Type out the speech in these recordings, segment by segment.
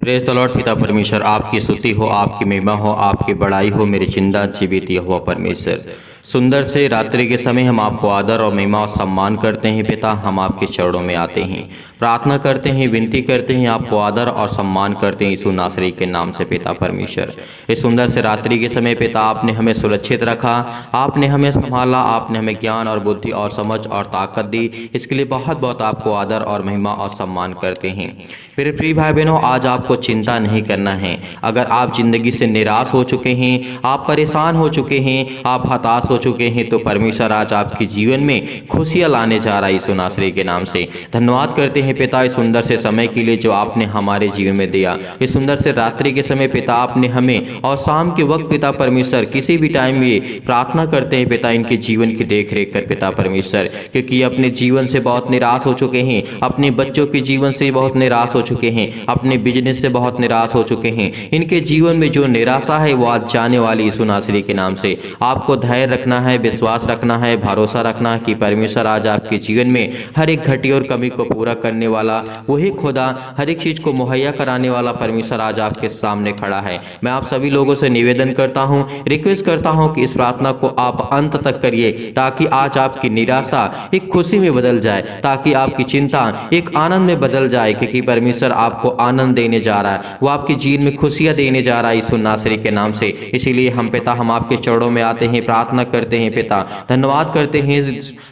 Praise the Lord. पिता परमेश्वर आपकी स्तुति हो, आपकी महिमा हो, आपकी बड़ाई हो मेरे जिंदा जीवित यहोवा परमेश्वर। सुंदर से रात्रि के समय हम आपको आदर और महिमा और सम्मान करते हैं पिता। हम आपके चरणों में आते हैं, प्रार्थना करते हैं, विनती करते हैं, आपको आदर और सम्मान करते हैं यीशु नासरी के नाम से पिता परमेश्वर। इस सुंदर से रात्रि के समय पिता आपने हमें सुरक्षित रखा, आपने हमें संभाला, आपने हमें ज्ञान और बुद्धि और समझ और ताकत दी। इसके लिए बहुत बहुत आपको आदर और महिमा और सम्मान करते हैं। मेरे प्रिय भाई बहनों, आज आपको चिंता नहीं करना है। अगर आप जिंदगी से निराश हो चुके हैं, आप परेशान हो चुके हैं, आप हताश हो चुके हैं, तो परमेश्वर आज आपके जीवन में खुशियां लाने जा रहा है यीशु नासरी के नाम से। धन्यवाद करते हैं पिता इस सुंदर से समय के लिए जो आपने हमारे जीवन में दिया। इस सुंदर से रात्रि के समय पिता आपने हमें, और शाम के वक्त पिता परमेश्वर किसी भी टाइम में प्रार्थना करते हैं पिता इनके जीवन की देख रेख कर पिता परमेश्वर, क्योंकि अपने जीवन से बहुत निराश हो चुके हैं, अपने बच्चों के जीवन से बहुत निराश हो चुके हैं, अपने बिजनेस से बहुत निराश हो चुके हैं। इनके जीवन में जो निराशा है वो आज जाने वाली यीशु नासरी के नाम से। आपको धैर्य रखना है, विश्वास रखना है, भरोसा रखना है कि परमेश्वर आज आपके जीवन में हर एक घटी और कमी को पूरा करने वाला वही खुदा, हर एक चीज को मुहैया कराने वाला परमेश्वर आज आपके सामने खड़ा है। मैं आप सभी लोगों से निवेदन करता हूं, रिक्वेस्ट करता हूं कि इस प्रार्थना को आप अंत तक करिए, ताकि आज आपकी निराशा एक खुशी में बदल जाए, ताकि आपकी चिंता एक आनंद में बदल जाए, क्योंकि परमेश्वर आपको आनंद देने जा रहा है, वो आपके जीवन में खुशियां देने जा रहा है यीशु नासरी के नाम से। इसीलिए हम पिता, हम आपके चरणों में आते हैं, प्रार्थना करते हैं पिता, धन्यवाद करते हैं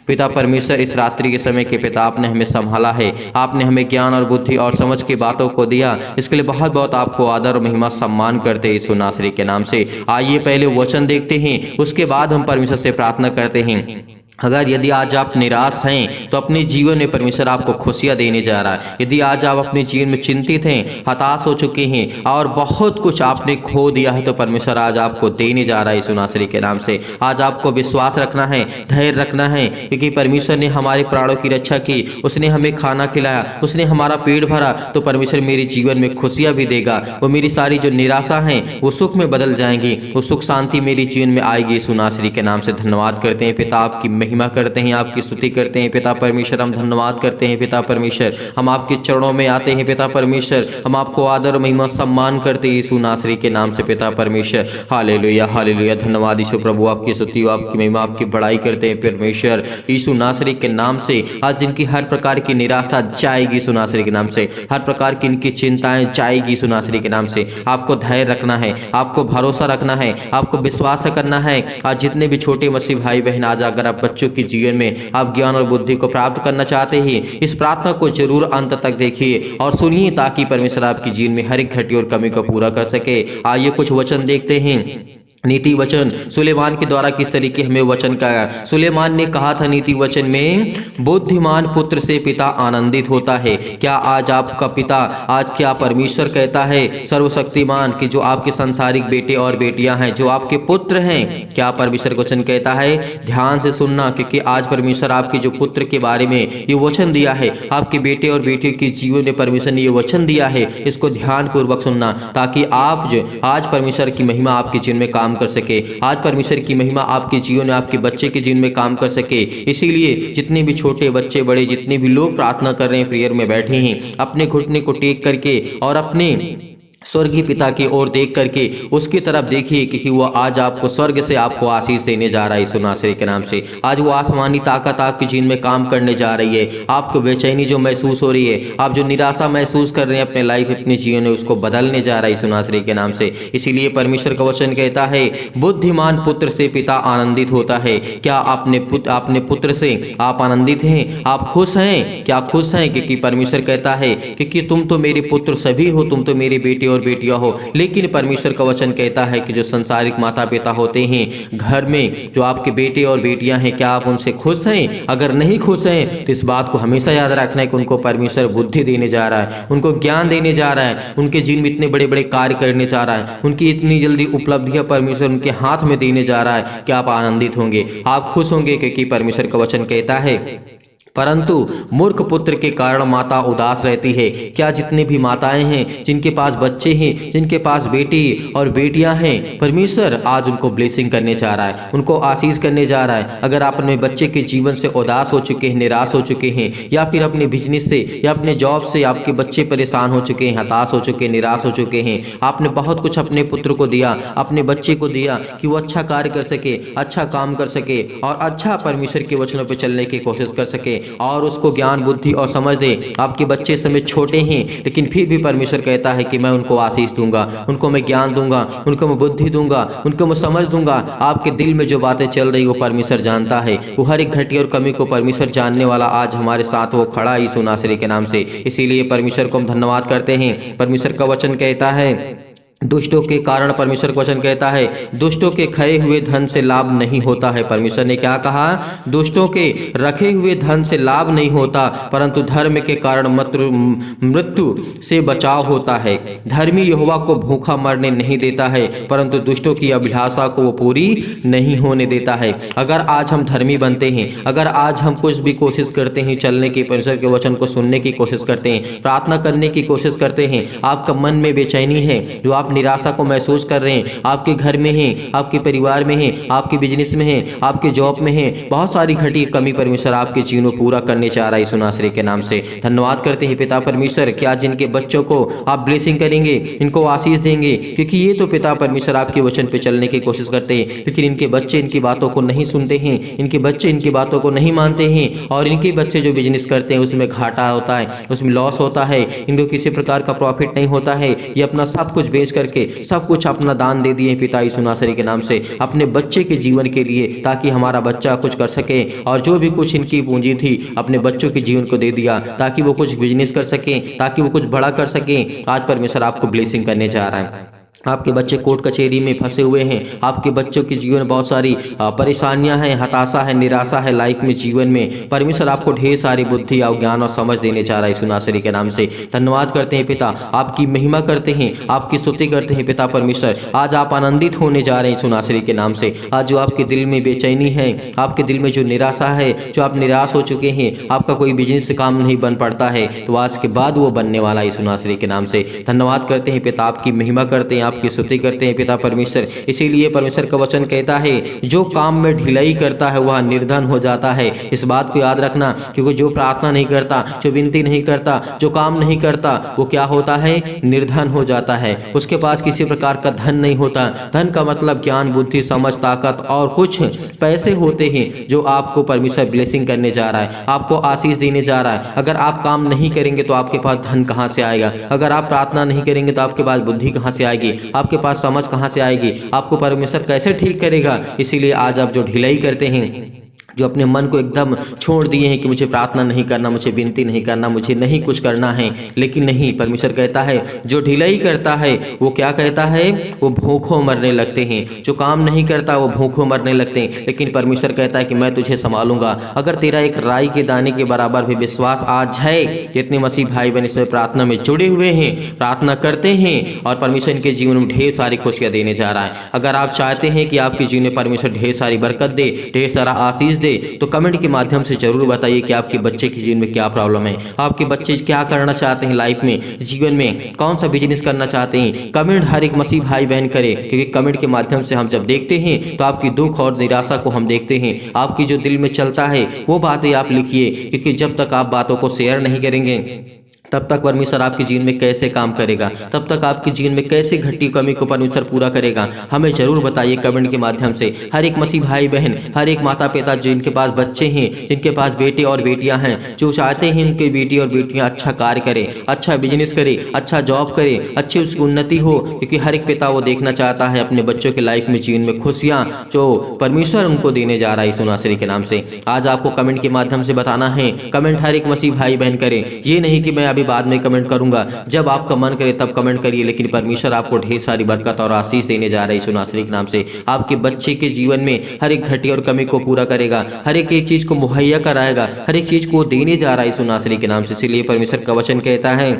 पिता परमेश्वर इस रात्रि के समय के पिता आपने हमें संभाला है, आपने हमें ज्ञान और बुद्धि और समझ की बातों को दिया। इसके लिए बहुत बहुत आपको आदर और महिमा सम्मान करते हैं यीशु नासरी के नाम से। आइए पहले वचन देखते हैं, उसके बाद हम परमेश्वर से प्रार्थना करते हैं। अगर यदि आज आप निराश हैं तो अपने जीवन में परमेश्वर आपको खुशियां देने जा रहा है। यदि आज आप अपने जीवन में चिंतित हैं, हताश हो चुके हैं और बहुत कुछ आपने खो दिया है, तो परमेश्वर आज आपको देने जा रहा है यीशु नासरी के नाम से। आज आपको विश्वास रखना है, धैर्य रखना है, क्योंकि परमेश्वर ने हमारे प्राणों की रक्षा की, उसने हमें खाना खिलाया, उसने हमारा पेट भरा, तो परमेश्वर मेरे जीवन में खुशियां भी देगा। वो मेरी सारी जो निराशा है वो सुख में बदल जाएंगी, वो सुख शांति मेरे जीवन में आएगी यीशु नासरी के नाम से। धन्यवाद करते हैं पिता, आपकी महिमा करते हैं, आपकी स्तुति करते हैं पिता परमेश्वर। हम धन्यवाद करते हैं पिता परमेश्वर, हम आपके चरणों में आते हैं पिता परमेश्वर, हम आपको आदर महिमा सम्मान करते हैं यीशु नासरी के नाम से पिता परमेश्वर। Hallelujah hallelujah. धन्यवाद यीशु प्रभु, आपकी स्तुति, आपकी महिमा, आपकी बड़ाई करते हैं परमेश्वर यीशु नासरी के नाम से। आज जिनकी हर प्रकार की निराशा जाएगी यीशु नासरी के नाम से, हर प्रकार की इनकी चिंताएं जाएगी यीशु नासरी के नाम से। आपको धैर्य रखना है, आपको भरोसा रखना है, आपको विश्वास करना है। आज जितने भी छोटे मसीह भाई बहन, आज अगर आप बच्चों की जीवन में आप ज्ञान और बुद्धि को प्राप्त करना चाहते हैं, इस प्रार्थना को जरूर अंत तक देखिए और सुनिए, ताकि परमेश्वर आपकी जीवन में हर एक घटी और कमी को पूरा कर सके। आइए कुछ वचन देखते हैं। नीति वचन सुलेमान के द्वारा किस तरीके हमें वचन कहा। सुलेमान ने कहा था नीति वचन में, बुद्धिमान पुत्र से पिता आनंदित होता है। क्या आज आपका पिता, आज क्या परमेश्वर कहता है सर्वशक्तिमान कि जो आपके संसारिक बेटे और बेटियां हैं, जो आपके पुत्र हैं, क्या परमेश्वर वचन कहता है? ध्यान से सुनना, क्योंकि आज परमेश्वर आपके जो पुत्र के बारे में ये वचन दिया है, आपके बेटे और बेटियों के जीवन में परमेश्वर ने ये वचन दिया है। इसको ध्यान पूर्वक सुनना, ताकि आप जो आज परमेश्वर की महिमा आपके जीवन में काम कर सके, आज परमेश्वर की महिमा आपके जीवन में, आपके बच्चे के जीवन में काम कर सके। इसीलिए जितने भी छोटे बच्चे बड़े, जितने भी लोग प्रार्थना कर रहे हैं, प्रेयर में बैठे हैं, अपने घुटने को टेक करके और अपने स्वर्गीय पिता की ओर देख करके उसकी तरफ देखिए, क्योंकि वो आज आपको स्वर्ग से आपको आशीष देने जा रहा है यीशु नासरी के नाम से। आज वो आसमानी ताकत आपके जीवन में काम करने जा रही है। आपको बेचैनी जो महसूस हो रही है, आप जो निराशा महसूस कर रहे हैं अपने लाइफ, अपने जीवन में, उसको बदलने जा रहा है यीशु नासरी के नाम से। इसीलिए परमेश्वर का वचन कहता है, बुद्धिमान पुत्र से पिता आनंदित होता है। क्या अपने पुत्र से आप आनंदित हैं? आप खुश हैं? क्या खुश हैं? क्योंकि परमेश्वर कहता है, क्योंकि तुम तो मेरे पुत्र सभी हो, तुम तो मेरे बेटे और बेटियां हो। लेकिन परमेश्वर का वचन कहता है कि जो संसारिक माता पिता होते हैं घर में, जो आपके बेटे और बेटियां हैं, क्या आप उनसे खुश हैं? अगर नहीं खुश हैं तो इस बात को हमेशा याद रखना है कि उनको परमेश्वर बुद्धि देने जा रहा है, उनको ज्ञान देने जा रहा है, उनके जीवन में इतने बड़े बड़े कार्य करने जा रहा है, उनकी इतनी जल्दी उपलब्धियां परमेश्वर उनके हाथ में देने जा रहा है कि आप आनंदित होंगे, आप खुश होंगे, क्योंकि परमेश्वर का वचन कहता है परंतु मूर्ख पुत्र के कारण माता उदास रहती है। क्या जितने भी माताएं हैं, जिनके पास बच्चे हैं, जिनके पास बेटी और बेटियां हैं, परमेश्वर आज उनको ब्लेसिंग करने जा रहा है, उनको आशीष करने जा रहा है। अगर आप अपने बच्चे के जीवन से उदास हो चुके हैं, निराश हो चुके हैं, या फिर अपने बिजनेस से या अपने जॉब से आपके बच्चे परेशान हो चुके हैं, हताश हो चुके हैं, निराश हो चुके हैं, आपने बहुत कुछ अपने पुत्र को दिया, अपने बच्चे को दिया कि वो अच्छा कार्य कर सके, अच्छा काम कर सके और अच्छा परमेश्वर के वचनों पर चलने की कोशिश कर सके और उसको ज्ञान बुद्धि और समझ दे। आपके बच्चे समय छोटे हैं, लेकिन फिर भी परमेश्वर कहता है कि मैं उनको आशीष दूंगा, उनको मैं ज्ञान दूंगा, उनको मैं बुद्धि दूंगा, उनको मैं समझ दूंगा। आपके दिल में जो बातें चल रही वो परमेश्वर जानता है। वो हर एक घटी और कमी को परमेश्वर जानने वाला आज हमारे साथ वो खड़ा है यीशु नासरी के नाम से। इसीलिए परमेश्वर को हम धन्यवाद करते हैं। परमेश्वर का वचन कहता है, दुष्टों के कारण, परमेश्वर का वचन कहता है, दुष्टों के खए हुए धन से लाभ नहीं होता है। परमेश्वर ने क्या कहा? दुष्टों के रखे हुए धन से लाभ नहीं होता, परंतु धर्म के कारण मृत्यु से बचाव होता है। धर्मी यहोवा को भूखा मरने नहीं देता है, परंतु दुष्टों की अभिलाषा को वो पूरी नहीं होने देता है। अगर आज हम धर्मी बनते हैं, अगर आज हम कुछ भी कोशिश करते हैं चलने की, परमेश्वर के वचन को सुनने की कोशिश करते हैं, प्रार्थना करने की कोशिश करते हैं, आपका मन में बेचैनी है, जो आप निराशा को महसूस कर रहे हैं, आपके घर में हैं, आपके परिवार में हैं, आपके बिजनेस में हैं, आपके जॉब में हैं, बहुत सारी घटी कमी परमेश्वर आपके जीवन में पूरा करने चाह रहा है यीशु नासरी के नाम से। धन्यवाद करते हैं पिता परमेश्वर, क्या जिनके बच्चों को आप ब्लेसिंग करेंगे, इनको आशीष देंगे, क्योंकि ये तो पिता परमेश्वर आपके वचन पे चलने की कोशिश करते हैं, लेकिन इनके बच्चे इनकी बातों को नहीं सुनते हैं, इनके बच्चे इनकी बातों को नहीं मानते हैं और इनके बच्चे जो बिजनेस करते हैं उसमें घाटा होता है, उसमें लॉस होता है, इनको किसी प्रकार का प्रॉफिट नहीं होता है। ये अपना सब कुछ बेच करके सब कुछ अपना दान दे दिए पिता यीशु नासरी के नाम से अपने बच्चे के जीवन के लिए, ताकि हमारा बच्चा कुछ कर सके। और जो भी कुछ इनकी पूंजी थी अपने बच्चों के जीवन को दे दिया, ताकि वो कुछ बिजनेस कर सकें, ताकि वो कुछ बड़ा कर सकें। आज परमेश्वर आपको ब्लेसिंग करने जा रहा है। आपके बच्चे कोर्ट कचहरी में फंसे हुए हैं, आपके बच्चों के जीवन में बहुत सारी परेशानियां हैं, हताशा है, निराशा है लाइफ में, जीवन में। परमेश्वर आपको ढेर सारी बुद्धि और ज्ञान और समझ देने जा रहा है यीशु नासरी के नाम से। धन्यवाद करते हैं पिता, आपकी महिमा करते हैं, आपकी स्तुति करते हैं पिता परमेश्वर। आज आप आनंदित होने जा रहे हैं यीशु नासरी के नाम से। आज जो आपके दिल में बेचैनी है, आपके दिल में जो निराशा है, जो आप निराश हो चुके हैं, आपका कोई बिजनेस काम नहीं बन पड़ता है, तो आज के बाद वो बनने वाला है यीशु नासरी के नाम से। धन्यवाद करते हैं पिता, आपकी महिमा करते हैं, की स्तुति करते हैं पिता परमेश्वर। इसीलिए परमेश्वर का वचन कहता है, जो काम में ढिलाई करता है वह निर्धन हो जाता है। इस बात को याद रखना, क्योंकि जो प्रार्थना नहीं करता, जो विनती नहीं करता, जो काम नहीं करता, वो क्या होता है? निर्धन हो जाता है। उसके पास किसी प्रकार का धन नहीं होता। धन का मतलब ज्ञान बुद्धि समझ ताकत और कुछ पैसे होते हैं, जो आपको परमेश्वर ब्लेसिंग करने जा रहा है, आपको आशीष देने जा रहा है। अगर आप काम नहीं करेंगे तो आपके पास धन कहां से आएगा? अगर आप प्रार्थना नहीं करेंगे तो आपके पास बुद्धि कहां से आएगी? आपके पास समझ कहां से आएगी? आपको परमेश्वर कैसे ठीक करेगा? इसीलिए आज आप जो ढिलाई करते हैं, जो अपने मन को एकदम छोड़ दिए हैं कि मुझे प्रार्थना नहीं करना, मुझे विनती नहीं करना, मुझे नहीं कुछ करना है, लेकिन नहीं, परमेश्वर कहता है जो ढिलाई करता है वो क्या कहता है? वो भूखों मरने लगते हैं। जो काम नहीं करता वो भूखों मरने लगते हैं, लेकिन परमेश्वर कहता है कि मैं तुझे संभालूंगा। अगर तेरा एक राई के दाने के बराबर भी विश्वास आज है, जितने मसीह भाई बहन इसमें प्रार्थना में जुड़े हुए हैं, प्रार्थना करते हैं और परमेश्वर इनके जीवन में ढेर सारी खुशियां देने जा रहा है। अगर आप चाहते हैं कि आपके जीवन में परमेश्वर ढेर सारी बरकत दे, ढेर सारा आशीष, तो कमेंट के माध्यम से जरूर बताइए कि आपके बच्चे के जीवन में क्या प्रॉब्लम है, आपके बच्चे क्या करना चाहते हैं लाइफ में, जीवन में कौन सा बिजनेस करना चाहते हैं। कमेंट हर एक मसीह भाई बहन करे, क्योंकि कमेंट के माध्यम से हम जब देखते हैं तो आपकी दुख और निराशा को हम देखते हैं, आपकी जो दिल में चलता है वो बातें आप लिखिए, क्योंकि जब तक आप बातों को शेयर नहीं करेंगे तब तक परमेश्वर आपके जीवन में कैसे काम करेगा, तब तक आपके जीवन में कैसे घटी कमी को परमेश्वर पूरा करेगा। हमें जरूर बताइए कमेंट के माध्यम से। हर एक मसीह भाई बहन, हर एक माता पिता जिनके पास बच्चे हैं, जिनके पास बेटे और बेटियां हैं, जो चाहते हैं इनके बेटी और बेटियां अच्छा कार्य करें, अच्छा बिजनेस करें, अच्छा जॉब करें, अच्छी उसकी उन्नति हो, क्योंकि हर एक पिता वो देखना चाहता है अपने बच्चों के लाइफ में, जीवन में खुशियाँ जो परमेश्वर उनको देने जा रहा है यीशु नासरी के नाम से। आज आपको कमेंट के माध्यम से बताना है। कमेंट हर एक मसीह भाई बहन करें, ये नहीं कि मैं अभी बाद में कमेंट करूंगा, जब आपका मन करे तब कमेंट करिए, लेकिन परमेश्वर आपको ढेर सारी बरकत और आशीष देने जा रहा है यीशु नासरी के नाम से। आपके बच्चे के जीवन में हर एक घटी और कमी को पूरा करेगा, हर एक चीज को मुहैया कराएगा, हर एक चीज को देने जा रहा है यीशु नासरी के नाम से। इसलिए परमेश्वर का वचन कहता है,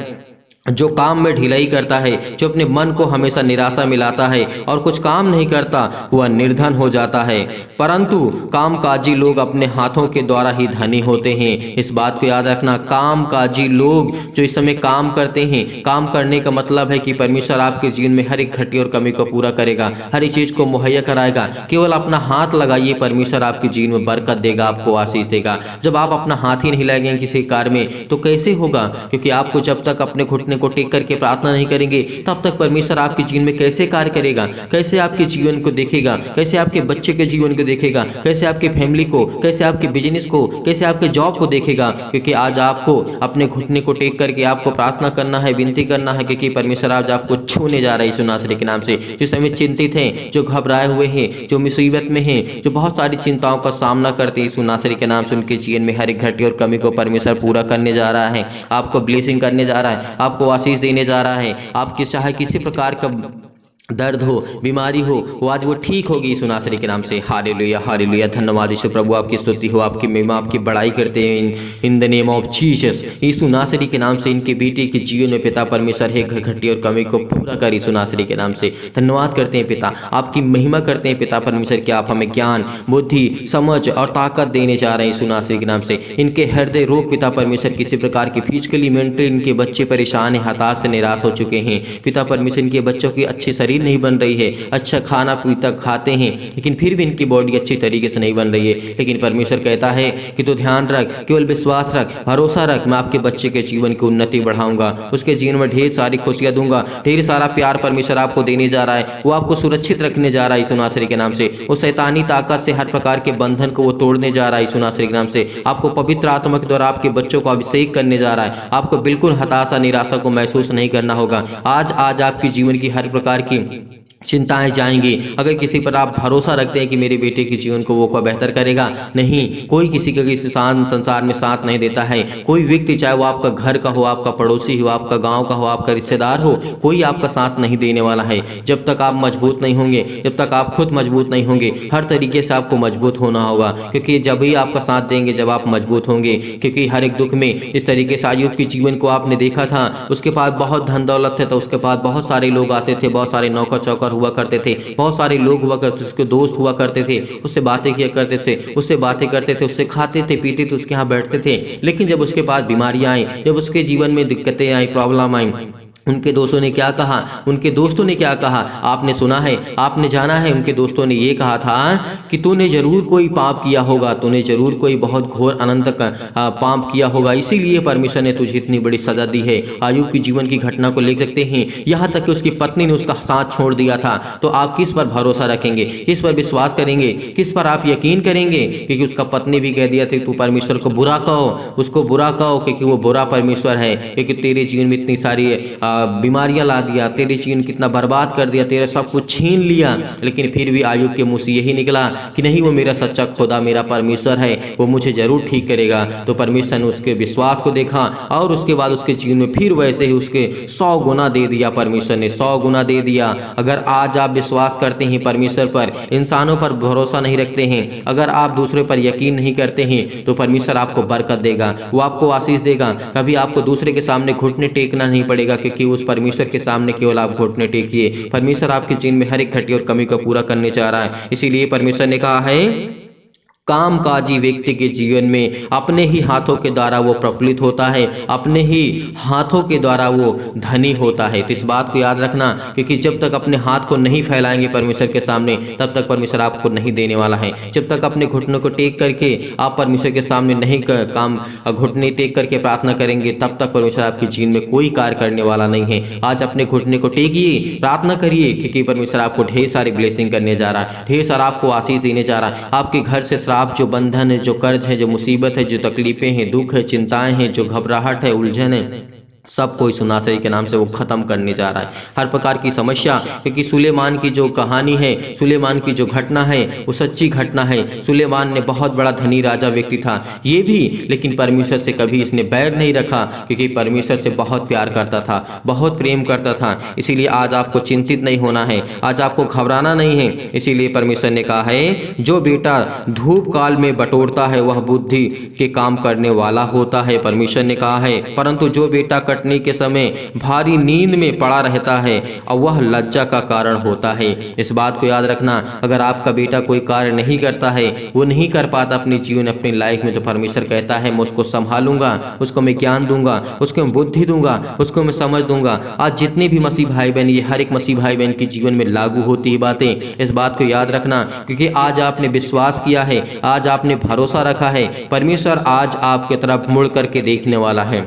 जो काम में ढिलाई करता है, जो अपने मन को हमेशा निराशा मिलाता है और कुछ काम नहीं करता, वह निर्धन हो जाता है। परंतु कामकाजी लोग अपने हाथों के द्वारा ही धनी होते हैं। इस बात को याद रखना, कामकाजी लोग जो इस समय काम करते हैं, काम करने का मतलब है कि परमेश्वर आपके जीवन में हर एक घटी और कमी को पूरा करेगा, हर एक चीज को मुहैया कराएगा। केवल अपना हाथ लगाइए, परमेश्वर आपके जीवन में बरकत देगा, आपको आशीष देगा। जब आप अपना हाथ ही नहीं लगाएंगे किसी कार्य में तो कैसे होगा? क्योंकि आपको जब तक अपने घुटने को टेक करके प्रार्थना नहीं करेंगे तब तक परमेश्वर आपके जीवन में कैसे कार्य करेगा, कैसे आपके जीवन को देखेगा, कैसे आपके बच्चे के जीवन को देखेगा, कैसे आपके फैमिली को, कैसे आपके बिजनेस को, कैसे आपके जॉब को देखेगा? क्योंकि आज आपको अपने घुटने को टेक करके आपको प्रार्थना करना है, विनती करना है, क्योंकि परमेश्वर आज आपको छूने जा रहा है यीशु नासरी के नाम से। जो समय चिंतित हैं, जो घबराए हुए हैं, जो मुसीबत में हैं, जो बहुत सारी चिंताओं का सामना करते हैं, यीशु नासरी के नाम से उनके जीवन में हर एक घटी और कमी को परमेश्वर पूरा करने जा रहा है, आपको ब्लेसिंग करने जा रहा है, आपको आशीष देने जा रहा है। आपके चाहे किसी प्रकार का दर्द हो, बीमारी हो, वो आज वो ठीक होगी यीशु नासरी के नाम से। Hallelujah, hallelujah. धन्यवाद यीशु प्रभु, आपकी स्तुति हो, आपकी महिमा, आपकी बड़ाई करते हैं in the name of Jesus. Yeshu नासरी के नाम से इनके बेटे के जीवन में पिता परमेश्वर है घटी और कमी को पूरा कर यीशु नासरी के नाम से। धन्यवाद करते हैं पिता, आपकी महिमा करते हैं पिता परमेश्वर कि आप हमें ज्ञान, बुद्धि, समझ और ताकत देने जा रहे हैं यीशु नासरी के नाम से। इनके हृदय रोग पिता परमेश्वर किसी प्रकार की फिजिकली मेंटली इनके बच्चे परेशान हैं, हताश से निराश हो चुके हैं पिता परमेश्वर। इनके बच्चों की अच्छी शरीर नहीं बन रही है, अच्छा खाना पीता खाते हैं लेकिन फिर भी इनकी बॉडी अच्छी तरीके से नहीं बन रही है। लेकिन परमेश्वर कहता है कि तू ध्यान रख, केवल विश्वास रख, भरोसा रख, मैं आपके बच्चे के जीवन की उन्नति बढ़ाऊंगा, उसके जीवन में ढेर सारी खुशियां दूंगा, ढेर सारा प्यार परमेश्वर आपको देने जा रहा है, वो आपको सुरक्षित रखने जा रहा है यीशु नासरी के नाम से। वो शैतानी ताकत से हर प्रकार के बंधन को वो तोड़ने जा रहा है यीशु नासरी के नाम से। आपको पवित्र आत्मा के द्वारा आपके बच्चों को अभिषेक करने जा रहा है, आपको बिल्कुल हताशा निराशा को महसूस नहीं करना होगा। आज आपकी जीवन की हर प्रकार की चिंताएं जाएंगी। अगर किसी पर आप भरोसा रखते हैं कि मेरे बेटे के जीवन को वो बेहतर करेगा, नहीं, कोई किसी का किसी संसार में साथ नहीं देता है। कोई व्यक्ति, चाहे वो आपका घर का हो, आपका पड़ोसी हो, आपका गांव का हो, आपका रिश्तेदार हो, कोई आपका साथ नहीं देने वाला है जब तक आप मजबूत नहीं होंगे, जब तक आप खुद मजबूत नहीं होंगे। हर तरीके से आपको मजबूत होना होगा, क्योंकि जब ही आपका साथ देंगे जब आप मजबूत होंगे। क्योंकि हर एक दुख में इस तरीके से अय्यूब के जीवन को आपने देखा था, उसके पास बहुत धन दौलत थे तो उसके पास बहुत सारे लोग आते थे, बहुत सारे नौकर चौकर हुआ करते थे, बहुत सारे लोग हुआ करते थे, उसके दोस्त हुआ करते थे, उससे बातें किया करते थे, उससे बातें करते थे, उससे खाते थे पीते थे, उसके यहाँ बैठते थे। लेकिन जब उसके पास बीमारियां आई, जब उसके जीवन में दिक्कतें आई, प्रॉब्लम आई, उनके दोस्तों ने क्या कहा, उनके दोस्तों ने क्या कहा आपने सुना है, आपने जाना है। उनके दोस्तों ने ये कहा था कि तूने जरूर कोई पाप किया होगा, तूने जरूर कोई बहुत घोर अनंत पाप किया होगा, इसीलिए परमेश्वर ने तुझे इतनी बड़ी सजा दी है। अय्यूब की जीवन की घटना को ले सकते हैं, यहाँ तक कि उसकी पत्नी ने उसका साथ छोड़ दिया था। तो आप किस पर भरोसा रखेंगे, किस पर विश्वास करेंगे, किस पर आप यकीन करेंगे? क्योंकि उसका पत्नी भी कह दिया था तू परमेश्वर को बुरा कहो, उसको बुरा कहो, क्योंकि वो बुरा परमेश्वर है, क्योंकि तेरे जीवन में इतनी सारी बीमारियां ला दिया, तेरे जीवन कितना बर्बाद कर दिया, तेरा सब कुछ छीन लिया। लेकिन फिर भी अय्यूब के मुंह से यही निकला कि नहीं, वो मेरा सच्चा खुदा, मेरा परमेश्वर है, वो मुझे जरूर ठीक करेगा। तो परमेश्वर ने उसके विश्वास को देखा और उसके बाद उसके जीवन में फिर वैसे ही उसके 100 गुना दे दिया, परमेश्वर ने 100 गुना दे दिया। अगर आज आप विश्वास करते हैं परमेश्वर पर, इंसानों पर भरोसा नहीं रखते हैं, अगर आप दूसरे पर यकीन नहीं करते हैं, तो परमेश्वर आपको बरकत देगा, वो आपको आशीष देगा। कभी आपको दूसरे के सामने घुटने टेकना नहीं पड़ेगा, क्योंकि उस परमेश्वर के सामने केवल आप घुटने टेकिए। परमेश्वर आपके जीवन में हर एक घटी और कमी को पूरा करने जा रहा है। इसीलिए परमेश्वर ने कहा है कामकाजी व्यक्ति के जीवन में अपने ही हाथों के द्वारा वो प्रफुल्लित होता है, अपने ही हाथों के द्वारा वो धनी होता है। तो इस बात को याद रखना, क्योंकि जब तक अपने हाथ को नहीं फैलाएंगे परमेश्वर के सामने, तब तक परमेश्वर आपको नहीं देने वाला है। जब तक अपने घुटनों को टेक करके आप परमेश्वर के सामने नहीं काम घुटने टेक करके प्रार्थना करेंगे, तब तक परमेश्वर आपके जीवन में कोई कार्य करने वाला नहीं है। आज अपने घुटने को टेकिए, प्रार्थना करिए, क्योंकि परमेश्वर आपको ढेर सारी ब्लेसिंग करने जा रहा है, ढेर सारा आपको आशीष देने जा रहा है। आपके घर से आप जो बंधन है, जो कर्ज है, जो मुसीबत है, जो तकलीफें हैं, दुख है, चिंताएं हैं, जो घबराहट है, उलझन है, सब कोई सुनासरी के नाम से वो खत्म करने जा रहा है। हर प्रकार की समस्या, क्योंकि सुलेमान की जो कहानी है, सुलेमान की जो घटना है, वो सच्ची घटना है। सुलेमान ने बहुत बड़ा धनी राजा व्यक्ति था ये भी, लेकिन परमेश्वर से कभी इसने बैर नहीं रखा, क्योंकि परमेश्वर से बहुत प्यार करता था, बहुत प्रेम करता था। इसीलिए आज आपको चिंतित नहीं होना है, आज आपको घबराना नहीं है। इसीलिए परमेश्वर ने कहा है जो बेटा धूप काल में बटोरता है वह बुद्धि के काम करने वाला होता है। परमेश्वर ने कहा है, परंतु जो बेटा कटने के समय भारी नींद में पड़ा रहता है और वह लज्जा का कारण होता है। इस बात को याद रखना, अगर आपका बेटा कोई कार्य नहीं करता है, वो नहीं कर पाता अपने जीवन अपनी लाइफ में, तो परमेश्वर कहता है मैं उसको संभालूंगा, उसको मैं ज्ञान दूंगा, उसको मैं बुद्धि दूंगा, उसको मैं समझ दूंगा। आज जितने भी मसीह भाई बहन, ये हर एक मसीह भाई बहन के जीवन में लागू होती है बातें। इस बात को याद रखना, क्योंकि आज आपने विश्वास किया है, आज आपने भरोसा रखा है, परमेश्वर आज आपकी तरफ मुड़ करके देखने वाला है।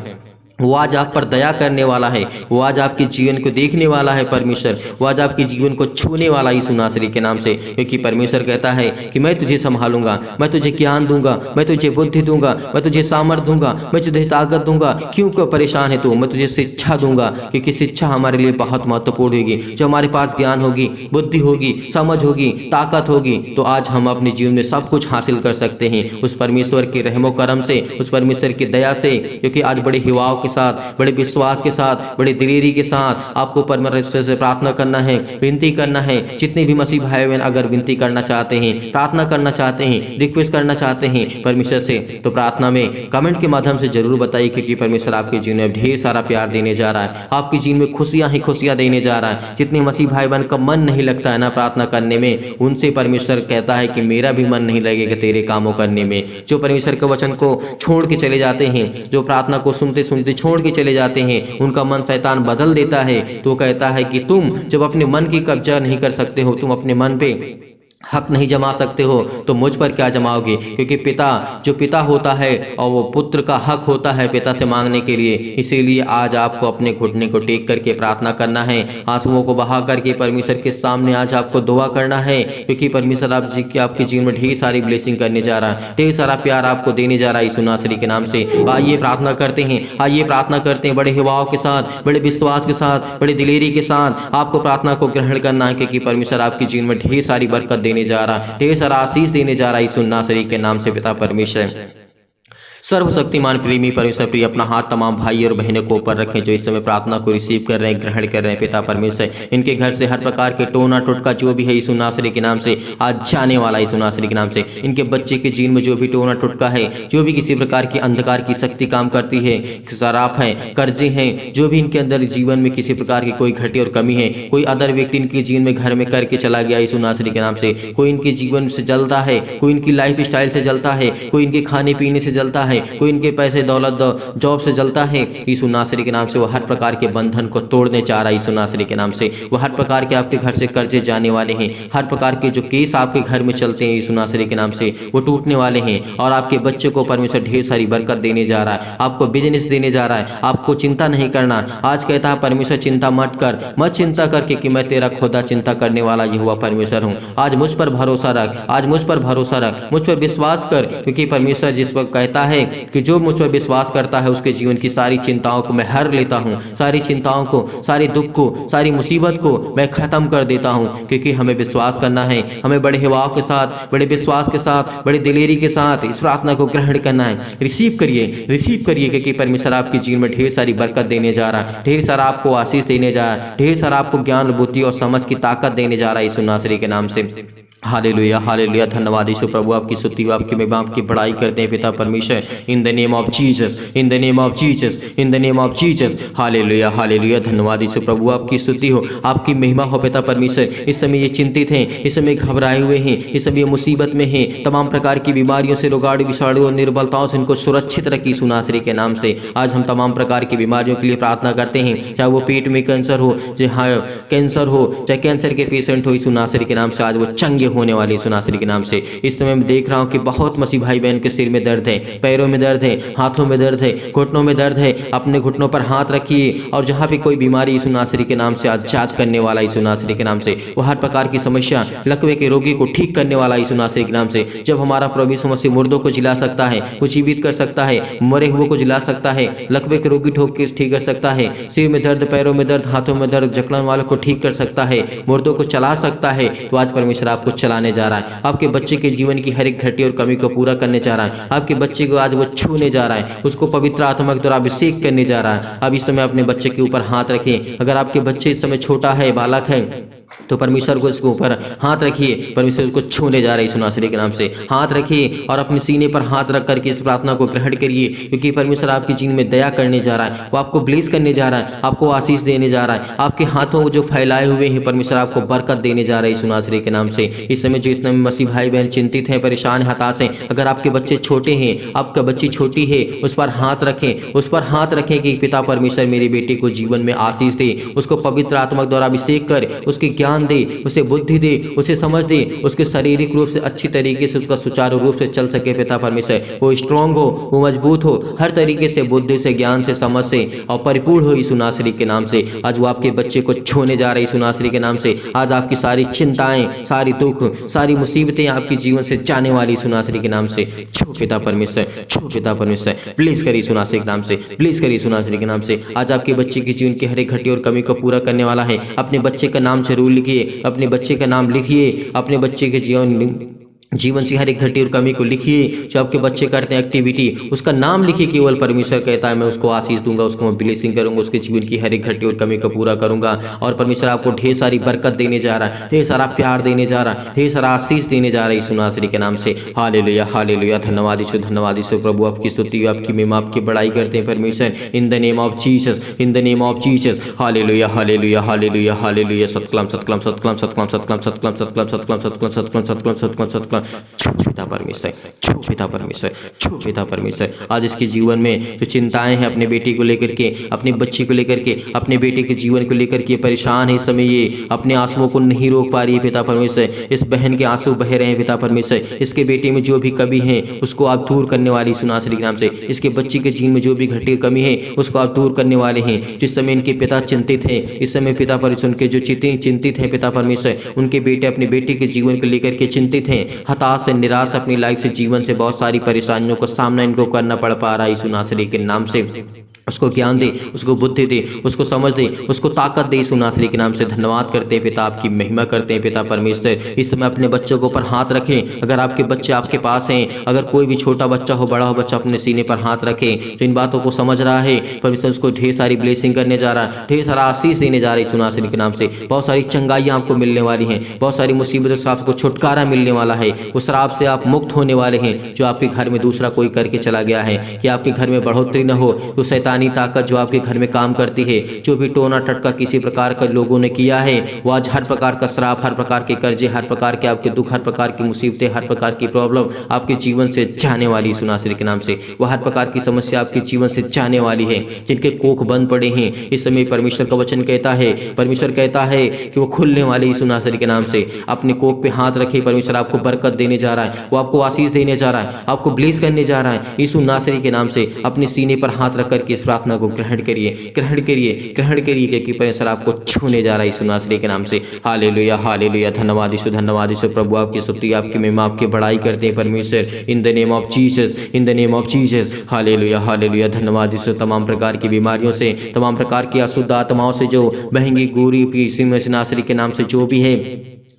वो आज आप पर दया करने वाला है, वो आज आपके जीवन को देखने वाला है। परमेश्वर वो आज आपके जीवन को छूने वाला यीशु नासरी के नाम से, क्योंकि परमेश्वर कहता है कि मैं तुझे संभालूंगा, मैं तुझे ज्ञान दूंगा, मैं तुझे बुद्धि दूंगा, मैं तुझे सामर्थ दूंगा, मैं तुझे ताकत दूंगा। क्यों परेशान है तू? मैं तुझे शिक्षा दूंगा, क्योंकि शिक्षा हमारे लिए बहुत महत्वपूर्ण होगी। जो हमारे पास ज्ञान होगी, बुद्धि होगी, समझ होगी, ताकत होगी, तो आज हम अपने जीवन में सब कुछ हासिल कर सकते हैं उस परमेश्वर के रहमो करम से, उस परमेश्वर की दया से। क्योंकि आज बड़े हिवाव साथ, बड़े विश्वास के साथ, बड़े दिलेरी के साथ आपको परमेश्वर से प्रार्थना करना है, विनती करना है। जितने भी मसीह भाई बहन अगर विनती करना चाहते हैं, प्रार्थना करना चाहते हैं, रिक्वेस्ट करना चाहते हैं परमेश्वर से, तो प्रार्थना में कमेंट के माध्यम से जरूर बताइए, क्योंकि परमेश्वर आपके जीवन में ढेर सारा प्यार देने जा रहा है, आपके जीवन में खुशियां ही खुशियां देने जा रहा है। जितने मसीह भाई बहन का मन नहीं लगता है ना प्रार्थना करने में, उनसे परमेश्वर कहता है कि मेरा भी मन नहीं लगेगा तेरे कामों करने में। जो परमेश्वर के वचन को छोड़ के चले जाते हैं, जो प्रार्थना को सुनते सुनते छोड़ के चले जाते हैं, उनका मन शैतान बदल देता है। तो कहता है कि तुम जब अपने मन की कब्जा नहीं कर सकते हो, तुम अपने मन पे हक नहीं जमा सकते हो, तो मुझ पर क्या जमाओगे? क्योंकि पिता जो पिता होता है और वो पुत्र का हक होता है पिता से मांगने के लिए। इसीलिए आज आपको अपने घुटने को टेक करके प्रार्थना करना है, आंसुओं को बहा करके परमेश्वर के सामने आज आपको दुआ करना है, क्योंकि परमेश्वर आपके जीवन में ढेर सारी ब्लेसिंग करने जा रहा है, ढेर सारा प्यार आपको देने जा रहा है यीशु नासरी के नाम से। आइए प्रार्थना करते हैं, आइए प्रार्थना करते हैं बड़े हिवाव के साथ, बड़े विश्वास के साथ, बड़े दिलेरी के साथ। आपको प्रार्थना को ग्रहण करना है, क्योंकि परमेश्वर आपके जीवन में ढेर सारी बरकत देने जा रहा, ढेर सारा आशीष देने जा रहा है यीशु नासरी के नाम से। पिता परमेश्वर सर्वशक्तिमान प्रेमी परमेश्वर प्रिय, अपना हाथ तमाम भाई और बहनों को ऊपर रखें जो इस समय प्रार्थना को रिसीव कर रहे हैं, ग्रहण कर रहे हैं। पिता परमेश्वर इनके घर से हर प्रकार के टोना टोटका जो भी है यीशु नासरी के नाम से आज जाने वाला यीशु नासरी के नाम से। इनके बच्चे के जीवन में जो भी टोना टोटका है, जो भी किसी प्रकार की अंधकार की शक्ति काम करती है, शराब है, कर्जे हैं, जो भी इनके अंदर जीवन में किसी प्रकार की कोई घटी और कमी है, कोई अदर व्यक्ति इनके जीवन में घर में करके चला गया यीशु नासरी के नाम से, कोई इनके जीवन से जलता है, कोई इनकी लाइफ स्टाइल से जलता है, कोई इनके खाने पीने से जलता है, कोई इनके पैसे दौलत जॉब से जलता है, यीशु नासरी के नाम से वो हर प्रकार के बंधन को तोड़ने चाह रहा है यीशु नासरी के नाम से। वो हर प्रकार के आपके घर से कर्जे जाने वाले हैं, हर प्रकार के जो केस आपके घर में चलते हैं यीशु नासरी के नाम से वो टूटने वाले हैं। और आपके बच्चे को परमेश्वर ढेर सारी बरकत देने जा रहा है, आपको बिजनेस देने जा रहा है, आपको चिंता नहीं करना। आज कहता है परमेश्वर चिंता मत कर, मत चिंता करके कि मैं तेरा खुदा चिंता करने वाला यहोवा परमेश्वर हूँ। आज मुझ पर भरोसा रख, आज मुझ पर भरोसा रख, मुझ पर विश्वास कर, क्योंकि परमेश्वर जिस पर कहता है कि जो मुझ पर विश्वास करता है उसके जीवन की सारी चिंताओं को मैं हर लेता हूँ, सारी चिंताओं को, सारे दुख को, सारी मुसीबत को मैं खत्म कर देता हूँ। क्योंकि हमें विश्वास करना है, हमें बड़े हिवाव के साथ, बड़े विश्वास के साथ, बड़े दिलेरी के साथ इस प्रार्थना को ग्रहण करना है। रिसीव करिए, रिसीव करिए, क्योंकि परमेश्वर आपके जीवन में ढेर सारी बरकत देने जा रहा है, ढेर सारा आपको आशीष देने जा रहा है, ढेर सारा आपको ज्ञान बुद्धि और समझ की ताकत देने जा रहा है यीशु नासरी के नाम से। हालेलुया, हालेलुया, धन्यवाद यीशु प्रभु, आपकी स्तुति, आपकी महिमा, आपकी बड़ाई करते हैं पिता परमेश्वर। In the name of Jesus, in the name of Jesus, in the name of Jesus. हालेलुया, हालेलुया, धन्यवाद यीशु प्रभु, आपकी स्तुति हो, आपकी महिमा हो पिता परमेश्वर। इस समय ये चिंतित हैं, इस समय घबराए हुए हैं, इस समय मुसीबत में हैं, तमाम प्रकार की बीमारियों से, रोगाणु विषाणु और निर्बलताओं से इनको सुरक्षित रखी यीशु नासरी के नाम से। आज हम तमाम प्रकार की बीमारियों के लिए प्रार्थना करते हैं, चाहे वो पेट में कैंसर हो, चाहे कैंसर हो, चाहे कैंसर के पेशेंट हो, यीशु नासरी के नाम से आज वो चंगे होने वाले यीशु नासरी के नाम से। इस समय मैं देख रहा हूँ कि बहुत मसीह भाई बहन के सिर में दर्द है, पैरों में दर्द है, हाथों में दर्द है, घुटनों में दर्द है। अपने घुटनों पर हाथ रखिए और जहाँ पे कोई बीमारी यीशु नासरी के नाम से आजाद करने वाला यीशु नासरी के नाम से, वो हर प्रकार की समस्या, लकवे के रोगी को ठीक करने वाला यीशु नासरी के नाम से। जब हमारा प्रभु यीशु मसीह मुर्दों को जिला सकता है, वो जीवित कर सकता है, मरे हुए को जिला सकता है, लकवे के रोगी ठोक के ठीक कर सकता है, सिर में दर्द, पैरों में दर्द, हाथों में दर्द, जकड़न वालों को ठीक कर सकता है, मुर्दों को चला सकता है, तो आज परमेश्वर आपको चलाने जा रहा है। आपके बच्चे के जीवन की हर एक घटी और कमी को पूरा करने जा रहा है। आपके बच्चे को आज वो छूने जा रहा है, उसको पवित्र आत्मा के द्वारा अभिषेक करने जा रहा है। अब इस समय अपने बच्चे के ऊपर हाथ रखें। अगर आपके बच्चे इस समय छोटा है, बालक है, तो परमेश्वर को इसके ऊपर हाथ रखिए, परमेश्वर उसको छूने जा रहे हैं यीशु नासरी के नाम से। हाथ रखिए और अपने सीने पर हाथ रख करके इस प्रार्थना को ग्रहण करिए, क्योंकि परमेश्वर आपकी जीवन में दया करने जा रहा है, वो आपको ब्लेस करने जा रहा है, आपको आशीष देने जा रहा है। आपके हाथों को जो फैलाए हुए हैं परमेश्वर आपको बरकत देने जा रहे हैं यीशु नासरी के नाम से। इस समय जो इस समय मसीह भाई बहन चिंतित हैं, परेशान, हताश हैं, अगर आपके बच्चे छोटे हैं, आपका बच्ची छोटी है, उस पर हाथ रखें, उस पर हाथ रखें कि पिता परमेश्वर मेरे बेटे को जीवन में आशीष दे, उसको पवित्र आत्मा द्वारा अभिषेक कर, उसके ज्ञान दे, उसे बुद्धि दे, उसे समझ दे, उसके शारीरिक रूप से अच्छी तरीके से उसका सुचारू रूप से चल सके पिता परमेश्वर, वो स्ट्रांग हो, वो मजबूत हो, हर तरीके से बुद्धि से, ज्ञान से, समझ से और परिपूर्ण हो यीशु नासरी के नाम से। आज वो आपके बच्चे को छूने जा रहे यीशु नासरी के नाम से। आज आपकी सारी चिंताएं, सारी दुख, सारी मुसीबतें आपके जीवन से जाने वाली यीशु नासरी के नाम से। छू पिता परमेश्वर, छू पिता परमेश्वर, प्लीज करिए यीशु नासरी के नाम से, प्लीज करिए यीशु नासरी के नाम से। आज आपके बच्चे की जीवन की हर एक घटी और कमी को पूरा करने वाला है। अपने बच्चे का नाम जरूर लिखिए, अपने बच्चे का नाम लिखिए, अपने बच्चे के जीवन से हर एक घटी और कमी को लिखिए। जो आपके बच्चे करते हैं एक्टिविटी, उसका नाम लिखिए। केवल परमेश्वर कहता है मैं उसको आशीष दूंगा, उसको मैं ब्लेसिंग करूंगा, उसके जीवन की हर एक घटी और कमी को पूरा करूंगा। और परमेश्वर आपको ढेर सारी बरकत देने जा रहा है, ढेर सारा प्यार देने जा रहा है, ढेर सारा आशीष देने जा रहा है यीशु नासरी के नाम से। हालेलुया, हालेलुया, धन्यवाद यीशु, धन्यवाद यीशु। प्रभु आपकी स्तुति, आपकी महिमा, आपकी बड़ाई करते हैं परमेश्वर। In the name of Jesus, in the name of Jesus. हालेलुया, हालेलुया, हालेलुया, हालेलुया। सतकलम, सतकलम, सतकलम, सतकलम, सतकलम, सतकलम, सतकलम, सतकलम, सतकलम, सतकलम, सतकलम, सतकलम, सतकलम। पिता परमेश्वर, छू पिता परमेश्वर, छू पिता परमेश्वर। आज इसके जीवन में जो चिंताएं हैं अपने बेटी को लेकर के, अपनी बच्ची को लेकर के, अपने बेटे के जीवन को लेकर के परेशान है, इस समय ये अपने आंसुओं को नहीं रोक पा रही है पिता परमेश्वर। इस बहन के आंसू बह रहे हैं पिता परमेश्वर। इसके बेटे में जो भी कमी है उसको आप दूर करने वाली यीशु नासरी के नाम से। इसके बच्ची के जीवन में जो भी घटी कमी है उसको आप दूर करने वाले हैं। जिस समय इनके पिता चिंतित हैं, इस समय पिता परमेश्वर उनके जो चिंतित हैं पिता परमेश्वर, उनके बेटे अपने बेटे के जीवन को लेकर के चिंतित हैं, हताश है, निराश, अपनी लाइफ से, जीवन से बहुत सारी परेशानियों का सामना इनको करना पड़ पा रहा है यीशु नासरी के नाम से। उसको ज्ञान दे, उसको बुद्धि दे, उसको समझ दे, उसको ताकत दे यीशु नासरी के नाम से। धन्यवाद करते हैं पिता, आपकी महिमा करते हैं पिता परमेश्वर। इस समय अपने बच्चों के ऊपर हाथ रखें। अगर आपके बच्चे आपके पास हैं, अगर कोई भी छोटा बच्चा हो, बड़ा हो बच्चा, अपने सीने पर हाथ रखें। जो इन बातों को समझ रहा है परमेश्वर उसको ढेर सारी ब्लेसिंग करने जा रहा है, ढेर सारा आशीष देने जा रहा है यीशु नासरी के नाम से। बहुत सारी चंगाइयाँ आपको मिलने वाली हैं, बहुत सारी मुसीबतों से आपको छुटकारा मिलने वाला है। उस श्राप से आप मुक्त होने वाले हैं जो आपके घर में दूसरा कोई करके चला गया है। कि आपके घर में बढ़ोतरी न हो, तो शैतानी ताकत जो आपके घर में काम करती है, जो भी टोना टटका किसी प्रकार का लोगों ने किया है, वो आज हर प्रकार का श्राप, हर प्रकार के कर्जे, हर प्रकार के आपके दुख, हर प्रकार की मुसीबतें, हर प्रकार की प्रॉब्लम आपके जीवन से जाने वाली यीशु नासरी के नाम से। वो हर प्रकार की समस्या आपके जीवन से जाने वाली है। जिनके कोख बंद पड़े हैं, इस समय परमेश्वर का वचन कहता है, परमेश्वर कहता है कि वो खुलने वाले यीशु नासरी के नाम से। अपने कोख पे हाथ रखे, परमेश्वर आपको बरकत देने जा रहा है, वो आपको आशीष देने जा रहा है, आपको ब्लेस करने जा रहा है यीशु नासरी के नाम से। अपने सीने पर हाथ रख करके इस प्रार्थना को ग्रहण करिए, ग्रहण करिए, ग्रहण करिए, क्योंकि परमेश्वर आपको छूने जा रहा है यीशु नासरी के नाम से। हालेलुया, हालेलुया, धन्यवाद यीशु, धन्यवाद यीशु। प्रभु आपकी स्तुति, आपकी महिमा, आपकी बड़ाई करते हैं परमेश्वर। In the name of Jesus, in the name of Jesus. हालेलुया, हालेलुया, धन्यवाद यीशु। तमाम प्रकार की बीमारियों से, तमाम प्रकार की अशुद्ध आत्माओं से, जो बहंगी गोरी यीशु नासरी के नाम से जो भी है,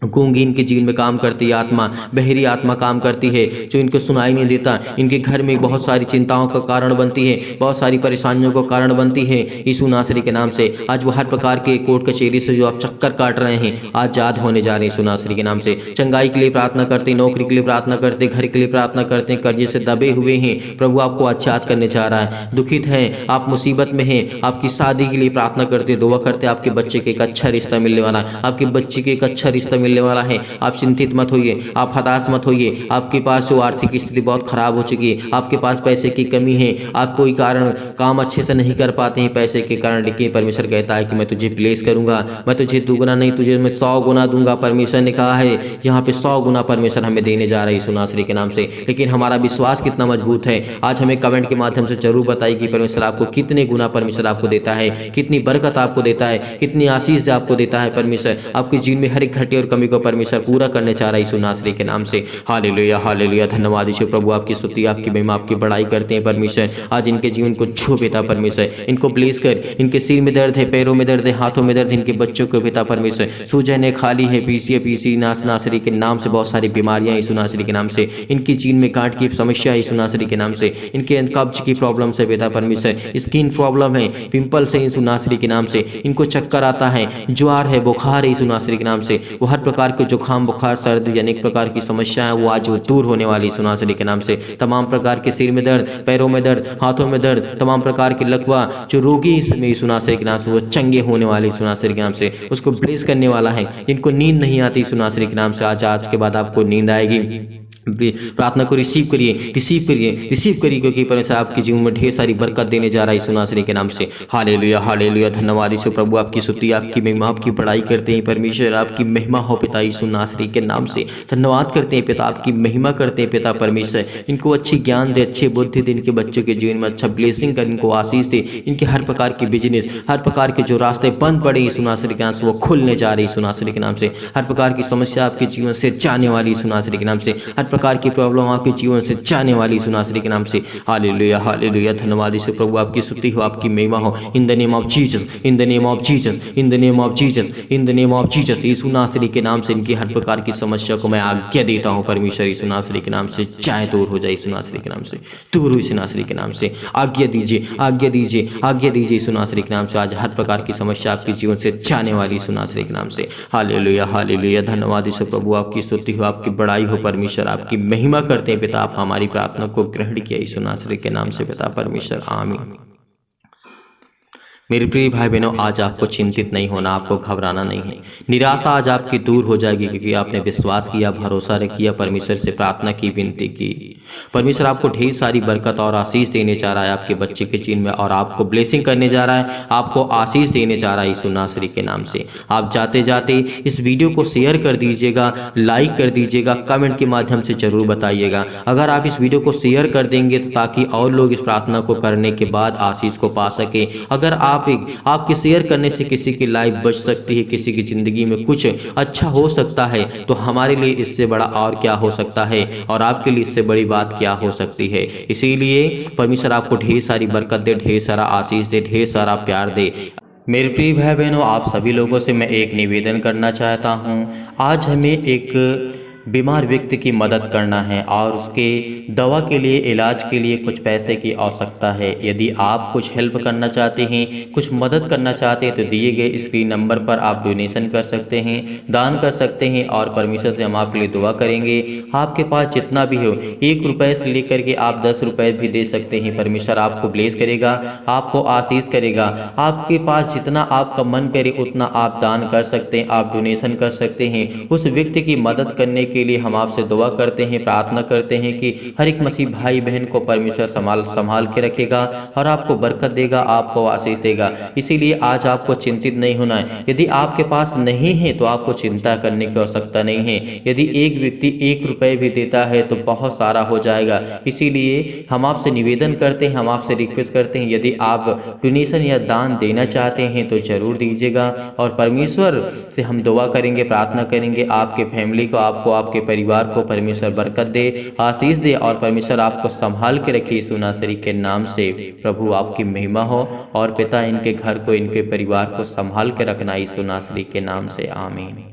गूंगी इनके जीवन में काम करती है आत्मा, बहरी आत्मा काम करती है, जो इनको सुनाई नहीं देता, इनके घर में बहुत सारी चिंताओं का कारण बनती है, बहुत सारी परेशानियों का कारण बनती है यीशु नासरी के नाम से। आज वो हर प्रकार के कोर्ट कचहरी से जो आप चक्कर काट रहे हैं, आजाद होने जा रहे हैं यीशु नासरी के नाम से। चंगाई के लिए प्रार्थना करते, नौकरी के लिए प्रार्थना करते, घर के लिए प्रार्थना करते, कर्जे से दबे हुए हैं, प्रभु आपको आजाद करने जा रहा है। दुखित हैं, आप मुसीबत में हैं, आपकी शादी के लिए प्रार्थना करते, दुआ करते, आपके बच्चे के एक अच्छा रिश्ता मिलने वाला है, आपके बच्चे के एक अच्छा रिश्ता मिलने वाला है। आप चिंतित मत होइए, आप हताश मत होइए। आपके पास जो आर्थिक स्थिति बहुत खराब हो चुकी है, आपके पास पैसे की कमी है, आप कोई कारण काम अच्छे से नहीं कर पाते हैं पैसे के कारण, लेकिन परमेश्वर कहता है कि मैं तुझे ब्लेस करूंगा, मैं तुझे दुगना नहीं, तुझे मैं 100 गुना दूंगा। परमेश्वर ने कहा है यहाँ पे 100 गुना परमेश्वर हमें देने जा रहा है यीशु नासरी के नाम से। लेकिन हमारा विश्वास कितना मजबूत है, आज हमें कमेंट के माध्यम से जरूर बताइए कि परमेश्वर आपको कितने गुना परमेश्वर आपको देता है, कितनी बरकत आपको देता है, कितनी आशीष आपको देता है परमेश्वर। आपके जीवन में हर एक घटी और कमी को परमेश्वर पूरा करने चाह रहा है यीशु नासरी के नाम से। हालेलुया हालेलुया, धन्यवाद यीशु प्रभु, आपकी स्तुति आपकी महिमा आपकी बड़ाई करते हैं परमेश्वर। आज इनके जीवन को छू पिता परमेश्वर, इनको ब्लेस कर। इनके सिर में दर्द है, पैरों में दर्द है, हाथों में दर्द, इनके बच्चों को पिता परमेश्वर सूजन है, खाली है, पीसी नासरी के नाम से बहुत सारी बीमारियां यीशु नासरी के नाम से। इनकी चीन में गांठ की समस्या है यीशु नासरी के नाम से। इनके कब्ज की प्रॉब्लम से पिता परमेश्वर, स्किन प्रॉब्लम है, पिंपल्स है यीशु नासरी के नाम से। इनको चक्कर आता है, ज्वार है, बुखार है यीशु नासरी के नाम से। वो हर प्रकार के जुकाम बुखार सर्दी अनेक प्रकार की समस्या है वो आज वो दूर होने वाली यीशु नासरी के नाम से। तमाम प्रकार के सिर में दर्द, पैरों में दर्द, हाथों में दर्द, तमाम प्रकार के लकवा जो रोगी इसमें यीशु नासरी के नाम से वो चंगे होने वाले यीशु नासरी के नाम से। उसको ब्लेस करने वाला है। इनको नींद नहीं आती यीशु नासरी के नाम से। आज के बाद आपको नींद आएगी। प्रार्थना को रिसीव करिए क्योंकि परमेश्वर आपके जीवन में ढेर सारी बरकत देने जा रहा है यीशु नासरी के नाम से। हालेलुया हालेलुया, धन्यवाद यीशु प्रभु, आपकी स्तुति आपकी महिमा आपकी बड़ाई करते हैं परमेश्वर। आपकी महिमा हो पिता यीशु नासरी के नाम से। धन्यवाद करते हैं पिता, आपकी महिमा करते हैं पिता परमेश्वर। इनको अच्छी ज्ञान दे, अच्छी बुद्धि दे, इनके बच्चों के जीवन में अच्छा ब्लेसिंग कर, इनको आशीष दे। इनके हर प्रकार के बिजनेस, हर प्रकार के जो रास्ते बंद पड़े यीशु नासरी के नाम से वो खुलने जा रहे यीशु नासरी के नाम से। हर प्रकार की समस्या आपके जीवन से जाने वाली यीशु नासरी के नाम से। हर प्रकार की प्रॉब्लम आपके जीवन से जाने वाली यीशु नासरी के नाम से। हालेलुया हालेलुया, धन्यवाद यीशु प्रभु, आपकी स्तुति हो आपकी महिमा हो। In the name of Jesus, in the name of Jesus, in the name of Jesus, in the name of Jesus, Yeshu नासरी के नाम से इनकी हर प्रकार की समस्या को मैं आज्ञा देता हूँ परमेश्वर यीशु नासरी के नाम से। चाहे दूर हो जाए यीशु नासरी के नाम से, दूर हो यीशु नासरी के नाम से। आज्ञा दीजिए आज्ञा दीजिए आज्ञा दीजिए यीशु नासरी के नाम से। आज हर प्रकार की समस्या आपके जीवन से जाने वाली यीशु नासरी के नाम से। हालेलुया हालेलुया, धन्यवाद यीशु प्रभु, आपकी स्तुति हो आपकी बड़ाई हो परमेश्वर। आपकी महिमा करते हैं पिता, आप हमारी प्रार्थना को ग्रहण किया यीशु नासरी के नाम से पिता परमेश्वर, आमीन। मेरे प्रिय भाई बहनों, आज आपको चिंतित नहीं होना, आपको घबराना नहीं है। निराशा आज आपकी दूर हो जाएगी क्योंकि आपने विश्वास किया, भरोसा किया, परमेश्वर से प्रार्थना की, विनती की। परमेश्वर आपको ढेर सारी बरकत और आशीष देने जा रहा है आपके बच्चे के जीवन में, और आपको ब्लेसिंग करने जा रहा है, आपको आशीष देने जा रहा है यीशु नासरी के नाम से। आप जाते जाते इस वीडियो को शेयर कर दीजिएगा, लाइक कर दीजिएगा, कमेंट के माध्यम से जरूर बताइएगा। अगर आप इस वीडियो को शेयर कर देंगे तो ताकि और लोग इस प्रार्थना को करने के बाद आशीष को पा सके। अगर आपके शेयर करने से किसी की लाइफ बच सकती है, किसी की जिंदगी में कुछ अच्छा हो सकता है, तो हमारे लिए इससे बड़ा और क्या हो सकता है, और आपके लिए इससे बड़ी बात क्या हो सकती है। इसीलिए परमेश्वर आपको ढेर सारी बरकत दे, ढेर सारा आशीष दे, ढेर सारा प्यार दे। मेरे प्रिय भाई बहनों, आप सभी लोगों से मैं एक निवेदन करना चाहता हूं। आज हमें एक बीमार व्यक्ति की मदद करना है और उसके दवा के लिए, इलाज के लिए कुछ पैसे की आवश्यकता है। यदि आप कुछ हेल्प करना चाहते हैं, कुछ मदद करना चाहते हैं, तो दिए गए स्क्रीन नंबर पर आप डोनेशन कर सकते हैं, दान कर सकते हैं, और परमेश्वर से हम आपके लिए दुआ करेंगे। आपके पास जितना भी हो, 1 रुपये से लेकर के आप 10 रुपये भी दे सकते हैं। परमेश्वर आपको ब्लेस करेगा, आपको आशीष करेगा। आपके पास जितना आपका मन करे उतना आप दान कर सकते हैं, आप डोनेशन कर सकते हैं। उस व्यक्ति की मदद करने के लिए हम आपसे दुआ करते हैं, प्रार्थना करते हैं कि हर एक मसीह भाई बहन को परमेश्वर संभाल के रखेगा और आपको बरकत देगा, आपको आशीष देगा। इसीलिए आज आपको चिंतित नहीं होना है। यदि आपके पास नहीं है तो आपको चिंता करने की आवश्यकता नहीं है। यदि एक व्यक्ति 1 रुपये भी देता है तो बहुत सारा हो जाएगा। इसीलिए हम आपसे निवेदन करते हैं, हम आपसे रिक्वेस्ट करते हैं, यदि आप डोनेशन या दान देना चाहते हैं तो जरूर दीजिएगा। और परमेश्वर से हम दुआ करेंगे, प्रार्थना करेंगे, आपके फैमिली को, आपके परिवार को परमेश्वर बरकत दे, आशीष दे, और परमेश्वर आपको संभाल के रखे यीशु नासरी के नाम से। प्रभु आपकी महिमा हो, और पिता इनके घर को, इनके परिवार को संभाल के रखना यीशु नासरी के नाम से, आमीन।